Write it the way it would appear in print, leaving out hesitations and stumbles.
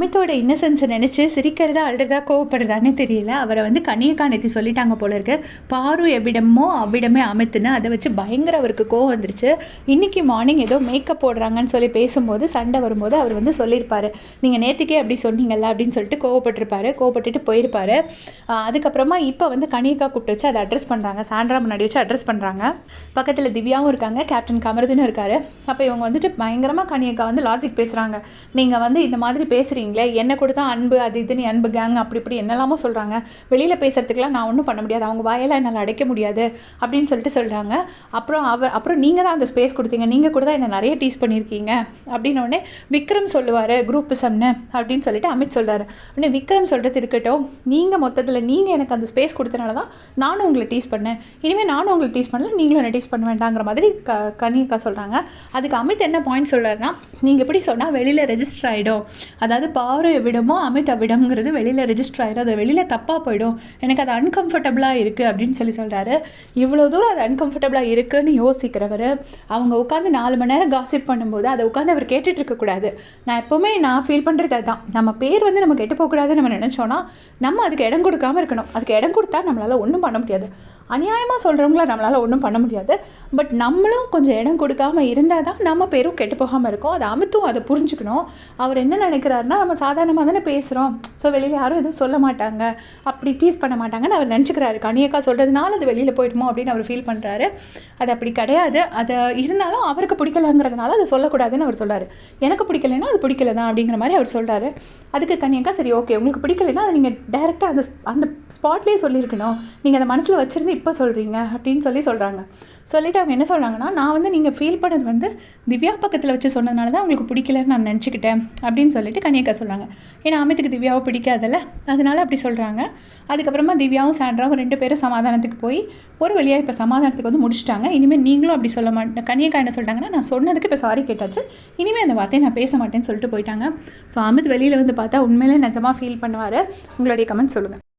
அமித்தோட இன்னசென்ஸை நினச்சி சிரிக்கிறதா அழுறதா கோவப்படுறதானே தெரியல. அவரை வந்து கனியக்கா நேத்தி சொல்லிட்டாங்க போல இருக்கு. பாரு எவ்விடமோ அவ்விடமே அமித்துன்னு. அதை வச்சு பயங்கர அவருக்கு கோவம் வந்துருச்சு. இன்றைக்கி மார்னிங் ஏதோ மேக்கப் போடுறாங்கன்னு சொல்லி பேசும்போது சண்டை வரும்போது அவர் வந்து சொல்லியிருப்பார், நீங்கள் நேற்றுக்கே அப்படி சொன்னீங்கல்ல அப்படின்னு சொல்லிட்டு கோவப்பட்டிருப்பாரு. கோவப்பட்டுட்டு போயிருப்பார். அதுக்கப்புறமா இப்போ வந்து கனியக்கா கூப்பிட்டு வச்சு அதை அட்ரஸ் பண்ணுறாங்க. சாண்ட்ரா முன்னாடி வச்சு அட்ரஸ் பண்ணுறாங்க. பக்கத்தில் திவ்யாவும் இருக்காங்க, கேப்டன் கமருதனும் இருக்கார். அப்போ இவங்க வந்துட்டு பயங்கரமாக கனியக்கா வந்து லாஜிக் பேசுகிறாங்க. நீங்கள் வந்து இந்த மாதிரி பேசுகிறீங்களே, என்ன கூட தான் அன்பு அது இதுன்னு அன்பு கேங் அப்படி இப்படி என்னெல்லாமோ சொல்கிறாங்க. வெளியில் பேசுகிறதுக்கெலாம் நான் ஒன்றும் பண்ண முடியாது, அவங்க வாயெல்லாம் என்னால் அடைக்க முடியாது அப்படின்னு சொல்லிட்டு சொல்கிறாங்க. அப்புறம் நீங்கள் தான் அந்த ஸ்பேஸ் கொடுத்தீங்க, நீங்கள் கூட தான் என்னை நிறைய டீஸ் பண்ணியிருக்கீங்க அப்படின்னோடனே விக்ரம் சொல்லுவார் குரூப்பிசம்னு அப்படின்னு சொல்லிட்டு அமித் சொல்கிறாரு. உடனே விக்ரம் சொல்கிறது இருக்கட்டும், நீங்கள் மொத்தத்தில் நீங்கள் எனக்கு அந்த ஸ்பேஸ் கொடுத்தனால தான் நானும் உங்களை டீஸ் பண்ணேன், இனிமேல் நானும் உங்களை டீஸ் பண்ணல, நீங்களும் என்ன டீஸ் பண்ண வேண்டாங்கிற மாதிரி கனியக்கா சொல்கிறாங்க. அதுக்கு அமித் என்ன பாயிண்ட் சொல்கிறாருன்னா, நீங்கள் எப்படி சொன்னால் வெளியில் ரெஜிஸ்டர் ஆகிடும், அதாவது பாரு எவ்விடமோ அமித் அவ்விடம்ங்கிறது வெளியில் ரெஜிஸ்டர் ஆகிடும், அது வெளியில் தப்பாக போயிடும், எனக்கு அது அன்கம்ஃபர்டபுளாக இருக்குது அப்படின்னு சொல்கிறாரு. இவ்வளோ தூரம் அது அன்கம்ஃபர்டபுளாக இருக்குதுன்னு யோசிக்கிறவர் அவங்க உட்காந்து 4 மணி நேரம் காசிப் பண்ணும்போது அதை உட்காந்து அவர் கேட்டுட்டு இருக்கக்கூடாது. நான் எப்போவுமே நான் ஃபீல் பண்ணுறது அதுதான், நம்ம பேர் வந்து நம்ம கெட்டு போகக்கூடாதுன்னு நம்ம நினச்சோன்னா நம்ம அதுக்கு இடம் கொடுக்காமல் இருக்கணும். அதுக்கு இடம் கொடுத்தா நம்மளால் ஒன்றும் பண்ண முடியாது. அநியாயமாக சொல்கிறவங்கள நம்மளால் ஒன்றும் பண்ண முடியாது. பட் நம்மளும் கொஞ்சம் இடம் கொடுக்காமல் இருந்தால் தான் நம்ம பேரும் கெட்டு போகாமல் இருக்கும். அது அமித்தும் அதை புரிஞ்சுக்கணும். அவர் என்ன நினைக்கிறாருன்னா, நம்ம சாதாரணமாக தானே பேசுகிறோம், ஸோ வெளியில் யாரும் எதுவும் சொல்ல மாட்டாங்க, அப்படி டீஸ் பண்ண மாட்டாங்கன்னு அவர் நினச்சிக்கிறாரு. கனியக்கா சொல்கிறதுனால அது வெளியில் போயிடுமோ அப்படின்னு அவர் ஃபீல் பண்ணுறாரு. அது அப்படி கிடையாது. அதை இருந்தாலும் அவருக்கு பிடிக்கலங்கிறதுனால அதை சொல்லக்கூடாதுன்னு அவர் சொல்கிறார். எனக்கு பிடிக்கலைன்னா அது பிடிக்கல தான் அப்படிங்கிற மாதிரி அவர் சொல்கிறாரு. அதுக்கு கனியக்கா சரி ஓகே, உங்களுக்கு பிடிக்கலைன்னா அதை நீங்கள் டைரெக்டாக அந்த ஸ்பாட்லேயே சொல்லியிருக்கணும், நீங்கள் அதை மனசில் வச்சுருந்து இப்போ சொல்கிறீங்க அப்படின்னு சொல்கிறாங்க. சொல்லிவிட்டு அவங்க என்ன சொல்கிறாங்கன்னா, நான் வந்து நீங்கள் ஃபீல் பண்ணது வந்து திவ்யா பக்கத்தில் வச்சு சொன்னதுனால தான் உங்களுக்கு பிடிக்கலன்னு நான் நினச்சிக்கிட்டேன் அப்படின்னு சொல்லிட்டு கனியக்கா சொல்கிறாங்க. ஏன்னா அமித்துக்கு திவ்யாவை பிடிக்காதல்ல, அதனால அப்படி சொல்கிறாங்க. அதுக்கப்புறமா திவ்யாவும் சாண்ட்ராவும் 2 பேரும் சமாதானத்துக்கு போய் ஒரு வழியாக இப்போ சமாதானத்துக்கு வந்து முடிச்சிட்டாங்க. இனிமேல் நீங்களும் அப்படி சொல்ல மாட்டேன். கனியக்கா என்ன சொல்லிட்டாங்கன்னா, நான் சொன்னதுக்கு இப்போ சாரி கேட்டாச்சு, இனிமேல் அந்த வார்த்தையை நான் பேச மாட்டேன்னு சொல்லிட்டு போயிட்டாங்க. ஸோ அமித் வெளியில் வந்து பார்த்தா உண்மையிலே நிஜமாக ஃபீல் பண்ணுவார். உங்களுடைய கமெண்ட் சொல்லுங்கள்.